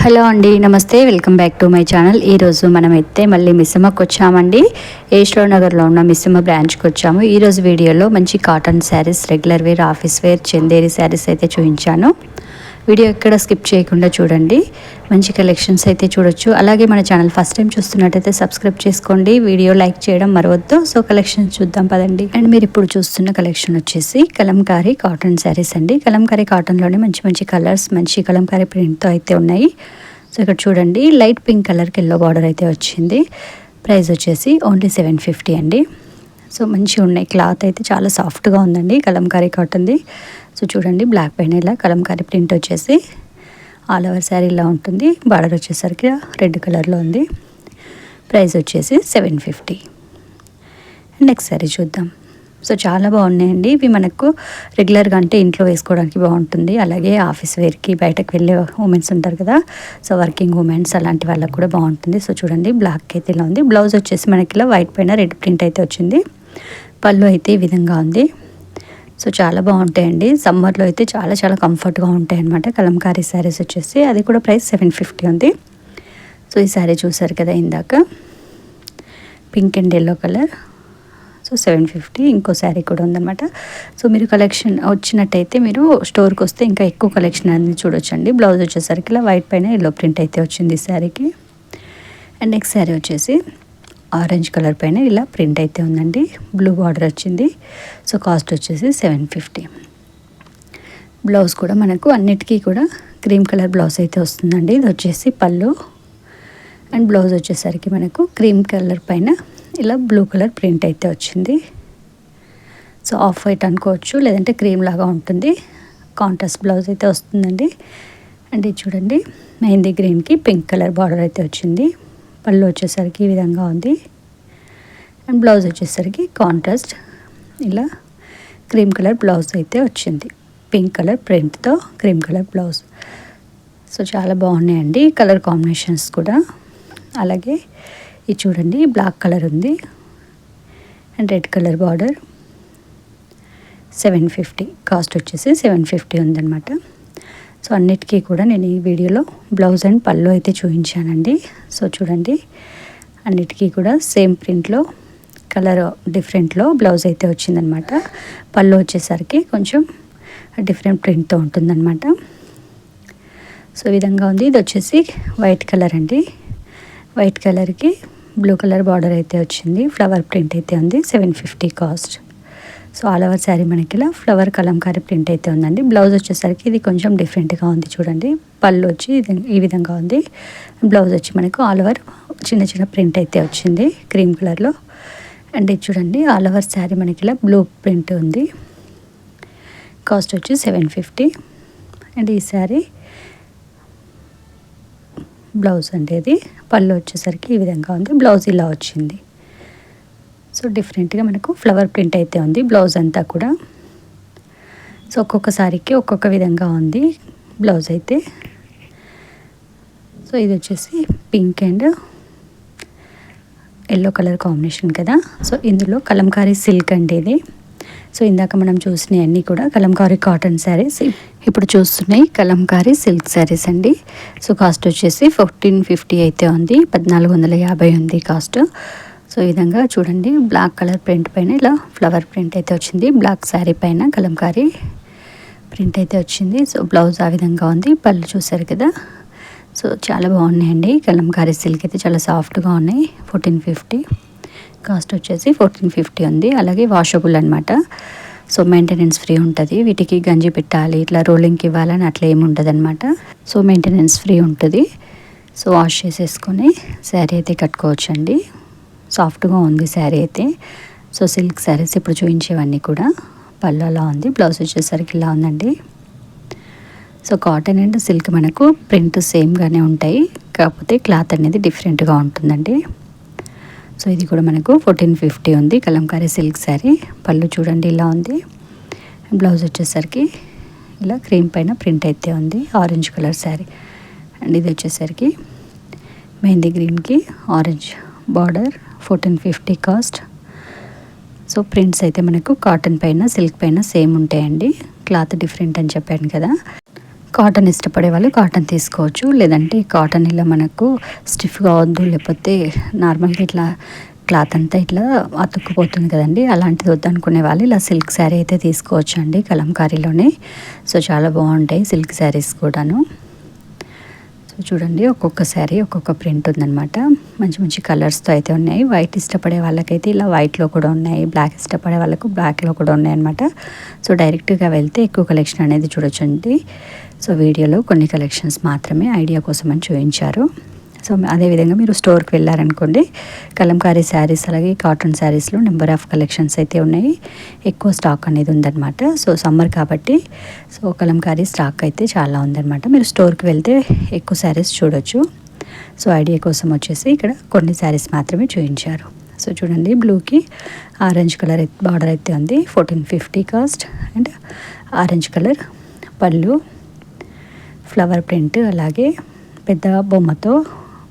Hello అండి, నమస్తే. Welcome back to my channel. ఈరోజు మనమైతే మళ్ళీ మిస్సమ్మకి వచ్చామండి. ఏష్లో నగర్లో ఉన్న మిస్సమ్మ బ్రాంచ్కి వచ్చాము. ఈరోజు వీడియోలో మంచి cotton saris, regular wear, office wear, Chanderi saris అయితే చూపించాను. వీడియో ఎక్కడ స్కిప్ చేయకుండా చూడండి. మంచి కలెక్షన్స్ అయితే చూడొచ్చు. అలాగే మన ఛానల్ ఫస్ట్ టైం చూస్తున్నట్టయితే సబ్స్క్రైబ్ చేసుకోండి. వీడియో లైక్ చేయడం మరవద్దు. సో కలెక్షన్స్ చూద్దాం పదండి. అండ్ మీరు ఇప్పుడు చూస్తున్న కలెక్షన్ వచ్చేసి కలంకారీ కాటన్ శారీస్ అండి. కలంకారీ కాటన్లోనే మంచి మంచి కలర్స్, మంచి కలంకారీ ప్రింట్తో అయితే ఉన్నాయి. సో ఇక్కడ చూడండి, లైట్ పింక్ కలర్కి ఎల్లో బార్డర్ అయితే వచ్చింది. ప్రైస్ వచ్చేసి ఓన్లీ 750 అండి. సో మంచిగా ఉన్నాయి. క్లాత్ అయితే చాలా సాఫ్ట్గా ఉందండి కలంకారీ కాటన్ది. సో చూడండి, బ్లాక్ పైన ఇలా కలంకారీ ప్రింట్ వచ్చేసి ఆల్ ఓవర్ శారీ ఇలా ఉంటుంది. బార్డర్ వచ్చేసరికి రెడ్ కలర్లో ఉంది. ప్రైస్ వచ్చేసి 750. నెక్స్ట్ శారీ చూద్దాం. సో చాలా బాగున్నాయండి. ఇవి మనకు రెగ్యులర్గా అంటే ఇంట్లో వేసుకోవడానికి బాగుంటుంది. అలాగే ఆఫీస్ వేర్కి, బయటకు వెళ్ళే ఉమెన్స్ ఉంటారు కదా, సో వర్కింగ్ ఉమెన్స్ అలాంటి వాళ్ళకి కూడా బాగుంటుంది. సో చూడండి, బ్లాక్ అయితే ఇలా ఉంది. బ్లౌజ్ వచ్చేసి మనకి ఇలా వైట్ పైన రెడ్ ప్రింట్ అయితే వచ్చింది. పళ్ళు అయితే ఈ విధంగా ఉంది. సో చాలా బాగుంటాయండి. సమ్మర్లో అయితే చాలా చాలా కంఫర్ట్గా ఉంటాయి అన్నమాట కలంకారీ శారీస్ వచ్చేసి. అది కూడా ప్రైస్ 750 ఉంది. సో ఈ శారీ చూసారు కదా ఇందాక, pink and yellow colour. So 750. ఇంకో శారీ కూడా ఉందన్నమాట. సో మీరు కలెక్షన్ వచ్చినట్టయితే మీరు స్టోర్కి వస్తే ఇంకా ఎక్కువ కలెక్షన్ అనేది చూడొచ్చండి. బ్లౌజ్ వచ్చేసరికి ఇలా వైట్ పైన ఎల్లో ప్రింట్ అయితే వచ్చింది ఈ శారీకి. అండ్ నెక్స్ట్ శారీ వచ్చేసి ఆరెంజ్ కలర్ పైన ఇలా ప్రింట్ అయితే ఉందండి. బ్లూ బార్డర్ వచ్చింది. సో కాస్ట్ వచ్చేసి 750. బ్లౌజ్ కూడా మనకు అన్నిటికీ కూడా క్రీమ్ కలర్ బ్లౌజ్ అయితే వస్తుందండి. ఇది వచ్చేసి పళ్ళు. అండ్ బ్లౌజ్ వచ్చేసరికి మనకు క్రీమ్ కలర్ పైన ఇలా బ్లూ కలర్ ప్రింట్ అయితే వచ్చింది. సో ఆఫ్ వైట్ అనుకోవచ్చు, లేదంటే క్రీమ్ లాగా ఉంటుంది. కాంట్రాస్ట్ బ్లౌజ్ అయితే వస్తుందండి. అండ్ ఇది చూడండి, మెహందీ గ్రీన్కి పింక్ కలర్ బార్డర్ అయితే వచ్చింది. పళ్ళు వచ్చేసరికి ఈ విధంగా ఉంది. అండ్ బ్లౌజ్ వచ్చేసరికి కాంట్రాస్ట్ ఇలా క్రీమ్ కలర్ బ్లౌజ్ అయితే వచ్చింది. పింక్ కలర్ ప్రింట్తో క్రీమ్ కలర్ బ్లౌజ్. సో చాలా బాగున్నాయండి కలర్ కాంబినేషన్స్ కూడా. అలాగే ఇది చూడండి, బ్లాక్ కలర్ ఉంది and red colour border. 750. Cost వచ్చేసి 750 ఉందన్నమాట. సో అన్నిటికీ కూడా నేను ఈ వీడియోలో బ్లౌజ్ అండ్ పళ్ళు అయితే చూపించానండి. సో చూడండి, అన్నిటికీ కూడా సేమ్ ప్రింట్లో కలర్ డిఫరెంట్లో బ్లౌజ్ అయితే వచ్చిందనమాట. పళ్ళు వచ్చేసరికి కొంచెం డిఫరెంట్ ప్రింట్తో ఉంటుందన్నమాట. సో ఈ విధంగా ఉంది. ఇది వచ్చేసి వైట్ కలర్ అండి. వైట్ కలర్కి బ్లూ కలర్ బార్డర్ అయితే వచ్చింది. ఫ్లవర్ ప్రింట్ అయితే ఉంది. 750 cost. So all over sari మనకి ఇలా ఫ్లవర్ కలంకారీ ప్రింట్ అయితే ఉందండి. బ్లౌజ్ వచ్చేసరికి ఇది కొంచెం డిఫరెంట్గా ఉంది చూడండి. పళ్ళు వచ్చి ఈ విధంగా ఉంది. బ్లౌజ్ వచ్చి మనకు ఆల్ ఓవర్ చిన్న చిన్న ప్రింట్ అయితే వచ్చింది క్రీమ్ కలర్లో. అండ్ ఇది చూడండి, ఆల్ ఓవర్ శారీ మనకి ఇలా బ్లూ ప్రింట్ ఉంది. కాస్ట్ వచ్చి 750. అండ్ ఈ శారీ బ్లౌజ్ అంటే ఇది. పళ్ళు వచ్చేసరికి ఈ విధంగా ఉంది. బ్లౌజ్ ఇలా వచ్చింది. సో డిఫరెంట్గా మనకు ఫ్లవర్ ప్రింట్ అయితే ఉంది బ్లౌజ్ అంతా కూడా. సో ఒక్కొక్క సారీకి ఒక్కొక్క విధంగా ఉంది బ్లౌజ్ అయితే. సో ఇది వచ్చేసి pink and yellow colour combination కదా. సో ఇందులో కలంకారీ సిల్క్ అండి ఇది. సో ఇందాక మనం చూసినవి అన్నీ కూడా కలంకారీ కాటన్ శారీస్. ఇప్పుడు చూస్తున్నాయి కలంకారీ సిల్క్ శారీస్ అండి. సో కాస్ట్ వచ్చేసి 1450 అయితే ఉంది. 1450 ఉంది కాస్ట్. సో ఈ విధంగా చూడండి, బ్లాక్ కలర్ ప్రింట్ పైన ఇలా ఫ్లవర్ ప్రింట్ అయితే వచ్చింది. బ్లాక్ శారీ పైన కలంకారీ ప్రింట్ అయితే వచ్చింది. సో బ్లౌజ్ ఆ విధంగా ఉంది. పళ్ళు చూసారు కదా. సో చాలా బాగున్నాయండి కలంకారీ సిల్క్ అయితే, చాలా సాఫ్ట్గా ఉన్నాయి. 1450 కాస్ట్ వచ్చేసి 1450 ఉంది. అలాగే వాషబుల్ అనమాట. సో మెయింటెనెన్స్ ఫ్రీ ఉంటుంది. వీటికి గంజి పెట్టాలి, ఇట్లా రోలింగ్కి ఇవ్వాలని అట్లా ఏమి ఉంటుంది అనమాట. సో మెయింటెనెన్స్ ఫ్రీ ఉంటుంది. సో వాష్ చేసేసుకొని శారీ అయితే కట్టుకోవచ్చండి. సాఫ్ట్గా ఉంది శారీ అయితే. సో సిల్క్ శారీస్ ఇప్పుడు చూపించేవన్నీ కూడా. పళ్ళు అలా ఉంది. బ్లౌజ్ వచ్చేసరికి ఇలా ఉందండి. సో కాటన్ అండ్ సిల్క్ మనకు ప్రింట్ సేమ్గానే ఉంటాయి, కాకపోతే క్లాత్ అనేది డిఫరెంట్గా ఉంటుందండి. సో ఇది కూడా మనకు 1450 ఉంది కలంకారీ సిల్క్ శారీ. పళ్ళు చూడండి ఇలా ఉంది. బ్లౌజ్ వచ్చేసరికి ఇలా క్రీమ్ పైన ప్రింట్ అయితే ఉంది. Orange colour sari. అండ్ ఇది వచ్చేసరికి మెహందీ గ్రీన్కి orange border. 1450 cost. So prints అయితే మనకు కాటన్ పైన సిల్క్ పైన సేమ్ ఉంటాయండి. క్లాత్ డిఫరెంట్ అని చెప్పాను కదా. కాటన్ ఇష్టపడే వాళ్ళు కాటన్ తీసుకోవచ్చు, లేదంటే కాటన్ ఇలా మనకు స్టిఫ్గా వద్దు, లేకపోతే నార్మల్గా ఇట్లా క్లాత్ అంతా ఇట్లా అతుక్కుపోతుంది కదండి, అలాంటిది వద్దనుకునే వాళ్ళు ఇలా సిల్క్ శారీ అయితే తీసుకోవచ్చు అండి కలంకారీలోనే. సో చాలా బాగుంటాయి సిల్క్ శారీస్ కూడాను. సో చూడండి ఒక్కొక్క శారీ ఒక్కొక్క ప్రింట్ ఉందన్నమాట. మంచి మంచి కలర్స్తో అయితే ఉన్నాయి. వైట్ ఇష్టపడే వాళ్ళకైతే ఇలా వైట్లో కూడా ఉన్నాయి, బ్లాక్ ఇష్టపడే వాళ్ళకు బ్లాక్లో కూడా ఉన్నాయి అనమాట. సో డైరెక్ట్గా వెళ్తే ఎక్కువ కలెక్షన్ అనేది చూడొచ్చండి. సో వీడియోలో కొన్ని కలెక్షన్స్ మాత్రమే ఐడియా కోసం అని చూపించారు. సో అదేవిధంగా మీరు స్టోర్కి వెళ్ళారనుకోండి, కలంకారీ శారీస్ అలాగే కాటన్ శారీస్లో నెంబర్ ఆఫ్ కలెక్షన్స్ అయితే ఉన్నాయి. ఎక్కువ స్టాక్ అనేది ఉందన్నమాట. సో సమ్మర్ కాబట్టి సో కలంకారీ స్టాక్ అయితే చాలా ఉందన్నమాట. మీరు స్టోర్కి వెళ్తే ఎక్కువ శారీస్ చూడొచ్చు. సో ఐడియా కోసం వచ్చేసి ఇక్కడ కొన్ని శారీస్ మాత్రమే చూపించారు. సో చూడండి బ్లూకి ఆరెంజ్ కలర్ బార్డర్ అయితే ఉంది, 1450 కాస్ట్. అండ్ ఆరెంజ్ కలర్ పళ్ళు, ఫ్లవర్ ప్రింట్, అలాగే పెద్ద బొమ్మతో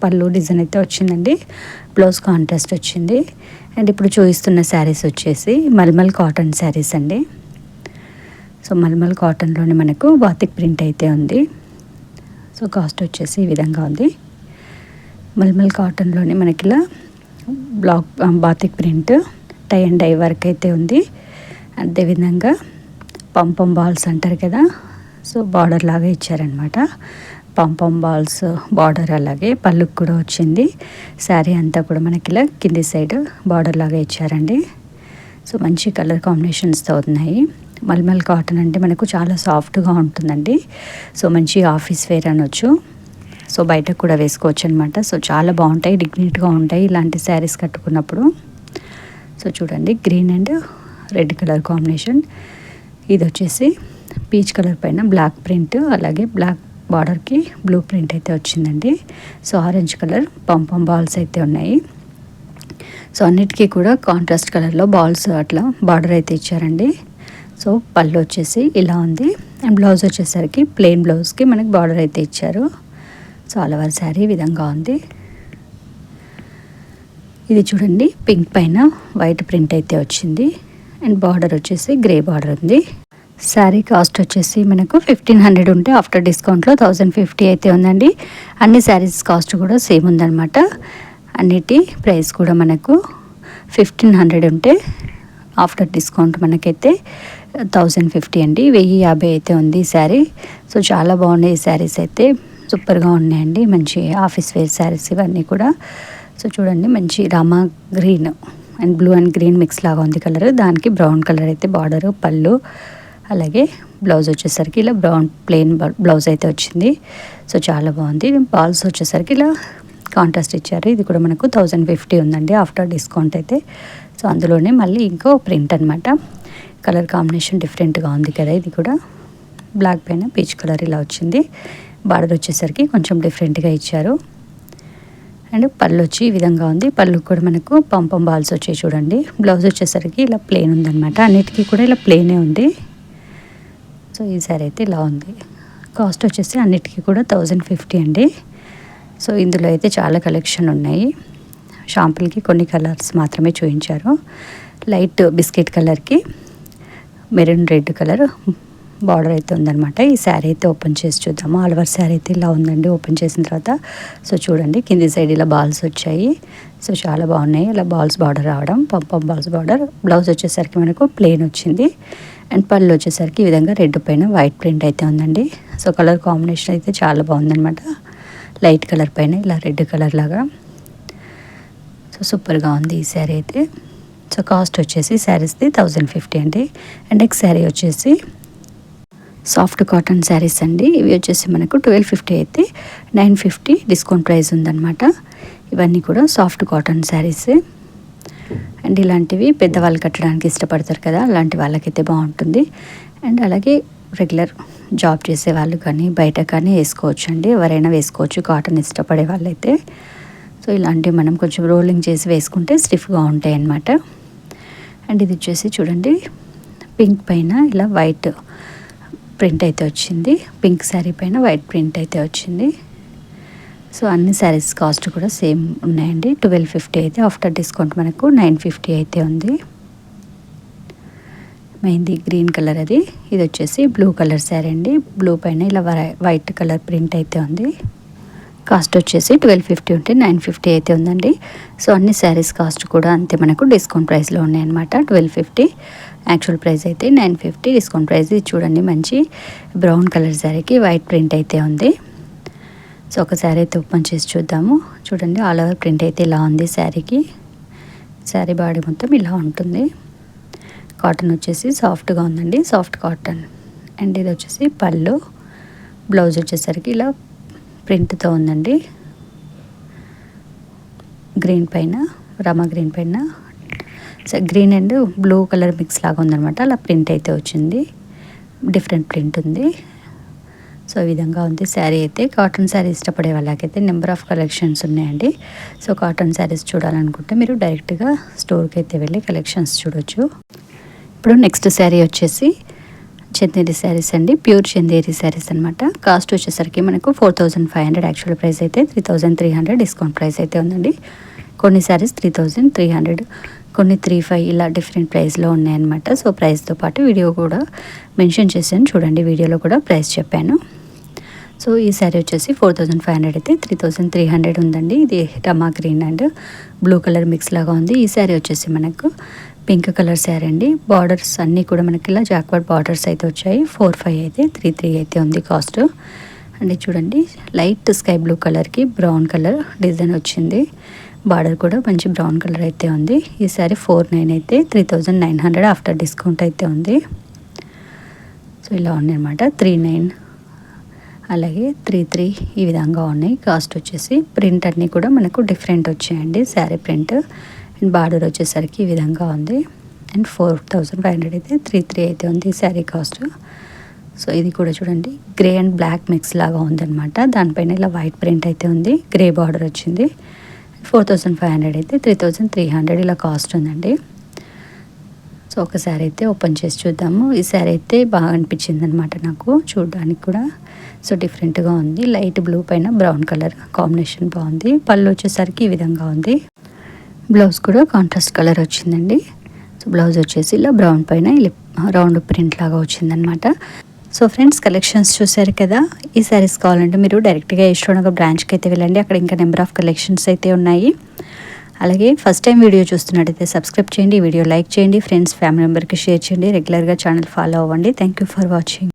పళ్ళు డిజైన్ అయితే వచ్చిందండి. బ్లౌజ్ కాంట్రాస్ట్ వచ్చింది. అండ్ ఇప్పుడు చూపిస్తున్న శారీస్ వచ్చేసి మల్మల్ కాటన్ శారీస్ అండి. సో మల్మల్ కాటన్లోనే మనకు బాతిక్ ప్రింట్ అయితే ఉంది. సో కాస్ట్ వచ్చేసి ఈ విధంగా ఉంది. మల్మల్ కాటన్లోనే మనకి ఇలా block batik print, tie and dye work అయితే ఉంది. అదేవిధంగా పంపం బాల్స్ అంటారు కదా, సో బార్డర్ లాగా ఇచ్చారనమాట. పంపం బాల్స్ బార్డర్, అలాగే పళ్ళుకు కూడా వచ్చింది. శారీ అంతా కూడా మనకి ఇలా కింది సైడ్ బార్డర్ లాగా ఇచ్చారండి. సో మంచి కలర్ కాంబినేషన్స్తో ఉన్నాయి. మల్మల్ కాటన్ అంటే మనకు చాలా సాఫ్ట్గా ఉంటుందండి. సో మంచి ఆఫీస్ వేర్ అనొచ్చు. సో బయటకు కూడా వేసుకోవచ్చు అనమాట. సో చాలా బాగుంటాయి, డిగ్నిటీగా ఉంటాయి ఇలాంటి శారీస్ కట్టుకున్నప్పుడు. సో చూడండి green and red colour combination. ఇది వచ్చేసి పీచ్ కలర్ పైన బ్లాక్ ప్రింట్, అలాగే బ్లాక్ బార్డర్కి బ్లూ ప్రింట్ అయితే వచ్చిందండి. సో ఆరెంజ్ కలర్ పంపం బాల్స్ అయితే ఉన్నాయి. సో అన్నిటికీ కూడా కాంట్రాస్ట్ కలర్లో బాల్స్ అట్లా బార్డర్ అయితే ఇచ్చారండి. సో పళ్ళు వచ్చేసి ఇలా ఉంది. అండ్ బ్లౌజ్ వచ్చేసరికి ప్లెయిన్ బ్లౌజ్కి మనకి బార్డర్ అయితే ఇచ్చారు. సో ఆల్ ఓవర్ శారీ ఈ విధంగా ఉంది. ఇది చూడండి పింక్ పైన వైట్ ప్రింట్ అయితే వచ్చింది. అండ్ బార్డర్ వచ్చేసి గ్రే బార్డర్ ఉంది. శారీ కాస్ట్ వచ్చేసి మనకు 1500 ఉంటే ఆఫ్టర్ డిస్కౌంట్లో 1050 అయితే ఉందండి. అన్ని శారీస్ కాస్ట్ కూడా సేమ్ ఉందన్నమాట. అన్నిటి ప్రైస్ కూడా మనకు 1500 ఉంటే ఆఫ్టర్ డిస్కౌంట్ మనకైతే 1050 అండి. 1050 అయితే ఉంది ఈ శారీ. సో చాలా బాగున్నాయి ఈ శారీస్ అయితే, సూపర్గా ఉన్నాయండి. మంచి ఆఫీస్ వేర్ శారీస్ ఇవన్నీ కూడా. సో చూడండి మంచి Rama green and blue and green mix లాగా ఉంది కలర్. దానికి బ్రౌన్ కలర్ అయితే బార్డరు, పళ్ళు, అలాగే బ్లౌజ్ వచ్చేసరికి ఇలా బ్రౌన్ ప్లెయిన్ బ్లౌజ్ అయితే వచ్చింది. సో చాలా బాగుంది. బాల్స్ వచ్చేసరికి ఇలా కాంట్రాస్ట్ ఇచ్చారు. ఇది కూడా మనకు 1050 ఉందండి ఆఫ్టర్ డిస్కౌంట్ అయితే. సో అందులోనే మళ్ళీ ఇంకో ప్రింట్ అనమాట. కలర్ కాంబినేషన్ డిఫరెంట్గా ఉంది కదా. ఇది కూడా బ్లాక్ పైన పీచ్ కలర్ ఇలా వచ్చింది. బార్డర్ వచ్చేసరికి కొంచెం డిఫరెంట్గా ఇచ్చారు. అండ్ పళ్ళు వచ్చి ఈ విధంగా ఉంది. పళ్ళు కూడా మనకు పంపం బాల్స్ వచ్చాయి చూడండి. బ్లౌజ్ వచ్చేసరికి ఇలా ప్లెయిన్ ఉందన్నమాట. అన్నిటికీ కూడా ఇలా ప్లెయినే ఉంది. సో ఈ సారీ అయితే ఇలా ఉంది. కాస్ట్ వచ్చేసి అన్నిటికీ కూడా 1050 అండి. సో ఇందులో అయితే చాలా కలెక్షన్ ఉన్నాయి. షాంపుల్కి కొన్ని కలర్స్ మాత్రమే చూపించారు. లైట్ బిస్కెట్ కలర్కి మెరూన్ రెడ్ కలర్ బార్డర్ అయితే ఉందన్నమాట. ఈ శారీ అయితే ఓపెన్ చేసి చూద్దాము. ఆల్ ఓవర్ శారీ అయితే ఇలా ఉందండి ఓపెన్ చేసిన తర్వాత. సో చూడండి కింది సైడ్ ఇలా బాల్స్ వచ్చాయి. సో చాలా బాగున్నాయి ఇలా బాల్స్ బార్డర్ రావడం, పంపం బాల్స్ బార్డర్. బ్లౌజ్ వచ్చేసరికి మనకు ప్లెయిన్ వచ్చింది. అండ్ పళ్ళు వచ్చేసరికి ఈ విధంగా రెడ్ పైన వైట్ ప్రింట్ అయితే ఉందండి. సో కలర్ కాంబినేషన్ అయితే చాలా బాగుందన్నమాట. లైట్ కలర్ పైన ఇలా రెడ్ కలర్ లాగా. సో సూపర్గా ఉంది ఈ శారీ అయితే. సో కాస్ట్ వచ్చేసి శారీస్ది 1050 అండి. అండ్ నెక్స్ట్ శారీ వచ్చేసి సాఫ్ట్ కాటన్ శారీస్ అండి. ఇవి వచ్చేసి మనకు 1250 అయితే 950 డిస్కౌంట్ ప్రైస్ ఉందన్నమాట. ఇవన్నీ కూడా సాఫ్ట్ కాటన్ శారీస్. అండ్ ఇలాంటివి పెద్దవాళ్ళు కట్టడానికి ఇష్టపడతారు కదా, అలాంటి వాళ్ళకైతే బాగుంటుంది. అండ్ అలాగే రెగ్యులర్ జాబ్ చేసే వాళ్ళు కానీ బయట కానీ వేసుకోవచ్చు అండి. ఎవరైనా వేసుకోవచ్చు కాటన్ ఇష్టపడే వాళ్ళైతే. సో ఇలాంటివి మనం కొంచెం రోలింగ్ చేసి వేసుకుంటే స్టిఫ్గా ఉంటాయి అన్నమాట. అండ్ ఇది వచ్చేసి చూడండి పింక్ పైన ఇలా వైట్ ప్రింట్ అయితే వచ్చింది. పింక్ శారీ పైన వైట్ ప్రింట్ అయితే వచ్చింది. సో అన్ని శారీస్ కాస్ట్ కూడా సేమ్ ఉన్నాయండి. 1250 అయితే ఆఫ్టర్ డిస్కౌంట్ మనకు 950 అయితే ఉంది. మెహందీ గ్రీన్ కలర్ అది. ఇది వచ్చేసి బ్లూ కలర్ శారీ అండి. బ్లూ పైన ఇలా వైట్ కలర్ ప్రింట్ అయితే ఉంది. కాస్ట్ వచ్చేసి 1250 ఉంటే 950 అయితే ఉందండి. సో అన్ని శారీస్ కాస్ట్ కూడా అంతే మనకు డిస్కౌంట్ ప్రైస్లో ఉన్నాయన్నమాట. 1250 యాక్చువల్ ప్రైస్ అయితే 950 డిస్కౌంట్ ప్రైస్. ఇది చూడండి మంచి బ్రౌన్ కలర్ శారీకి వైట్ ప్రింట్ అయితే ఉంది. సో ఒక శారీ అయితే ఓపెన్ చేసి చూద్దాము. చూడండి ఆల్ ఓవర్ ప్రింట్ అయితే ఇలా ఉంది శారీకి. శారీ బాడీ మొత్తం ఇలా ఉంటుంది. కాటన్ వచ్చేసి సాఫ్ట్గా ఉందండి, సాఫ్ట్ కాటన్. అండ్ ఇది వచ్చేసి పళ్ళు. బ్లౌజ్ వచ్చేసరికి ఇలా ప్రింట్తో ఉందండి. గ్రీన్ పైన రమా గ్రీన్ పైన green and blue colour mix లాగా ఉందనమాట. అలా ప్రింట్ అయితే వచ్చింది, డిఫరెంట్ ప్రింట్ ఉంది. సో ఈ విధంగా ఉంది శారీ అయితే. కాటన్ శారీ ఇష్టపడే వాళ్ళకైతే నెంబర్ ఆఫ్ కలెక్షన్స్ ఉన్నాయండి. సో కాటన్ శారీస్ చూడాలనుకుంటే మీరు డైరెక్ట్గా స్టోర్కి అయితే వెళ్ళి కలెక్షన్స్ చూడొచ్చు. ఇప్పుడు నెక్స్ట్ శారీ వచ్చేసి చందేరి శారీస్ అండి. ప్యూర్ చందేరి శారీస్ అనమాట. కాస్ట్ వచ్చేసరికి మనకు 4500, యాక్చువల్ ప్రైస్ అయితే 3300, డిస్కౌంట్ ప్రైస్ అయితే ఉందండి. కొన్ని శారీస్ 3300, కొన్ని 35, ఇలా డిఫరెంట్ ప్రైస్లో ఉన్నాయన్నమాట. సో ప్రైస్తో పాటు వీడియో కూడా మెన్షన్ చేశాను చూడండి, వీడియోలో కూడా ప్రైస్ చెప్పాను. సో ఈ శారీ వచ్చేసి 4500 అయితే 3300 ఉందండి. ఇది రమా green and blue colour mix లాగా ఉంది. ఈ శారీ వచ్చేసి మనకు పింక్ కలర్ శారీ అండి. బార్డర్స్ అన్నీ కూడా మనకి ఇలా జాక్వర్డ్ బార్డర్స్ అయితే వచ్చాయి. 45 అయితే 33 అయితే ఉంది కాస్ట్. అండ్ చూడండి లైట్ స్కై బ్లూ కలర్కి బ్రౌన్ కలర్ డిజైన్ వచ్చింది. బార్డర్ కూడా మంచి బ్రౌన్ కలర్ అయితే ఉంది. ఈ శారీ 49 అయితే 3900 ఆఫ్టర్ డిస్కౌంట్ అయితే ఉంది. సో ఇలా ఉన్నాయన్నమాట. 39 అలాగే 33 ఈ విధంగా ఉన్నాయి. కాస్ట్ వచ్చేసి ప్రింట్ అన్నీ కూడా మనకు డిఫరెంట్ వచ్చాయండి. శారీ ప్రింట్ అండ్ బార్డర్ వచ్చేసరికి ఈ విధంగా ఉంది. అండ్ 4500 అయితే 33 అయితే ఉంది శారీ కాస్ట్. సో ఇది కూడా చూడండి గ్రే అండ్ బ్లాక్ మిక్స్ లాగా ఉందన్నమాట. దానిపైన ఇలా వైట్ ప్రింట్ అయితే ఉంది, గ్రే బార్డర్ వచ్చింది. 4500 అయితే 3300 ఇలా కాస్ట్ ఉందండి. సో ఒక శారీ అయితే ఓపెన్ చేసి చూద్దాము. ఈ శారీ అయితే బాగా అనిపించింది అనమాట నాకు చూడడానికి కూడా. సో డిఫరెంట్గా ఉంది. లైట్ బ్లూ పైన బ్రౌన్ కలర్ కాంబినేషన్ బాగుంది. పళ్ళు వచ్చేసరికి ఈ విధంగా ఉంది. బ్లౌజ్ కూడా కాంట్రాస్ట్ కలర్ వచ్చిందండి. సో బ్లౌజ్ వచ్చేసి ఇలా బ్రౌన్ పైన ఇలా రౌండ్ ప్రింట్ లాగా వచ్చిందనమాట. సో ఫ్రెండ్స్ కలెక్షన్స్ చూసారు కదా. ఈ శారీస్ కావాలంటే మీరు డైరెక్ట్గా యశ్వంతనగర్ బ్రాంచ్కి అయితే వెళ్ళండి. అక్కడ ఇంకా నెంబర్ ఆఫ్ కలెక్షన్స్ అయితే ఉన్నాయి. అలాగే ఫస్ట్ టైం వీడియో చూస్తున్నట్టయితే సబ్స్క్రైబ్ చేయండి, వీడియో లైక్ చేయండి, ఫ్రెండ్స్ ఫ్యామిలీ మెంబర్కి షేర్ చేయండి, రెగ్యులర్గా ఛానల్ ఫాలో అవ్వండి. Thank you for watching.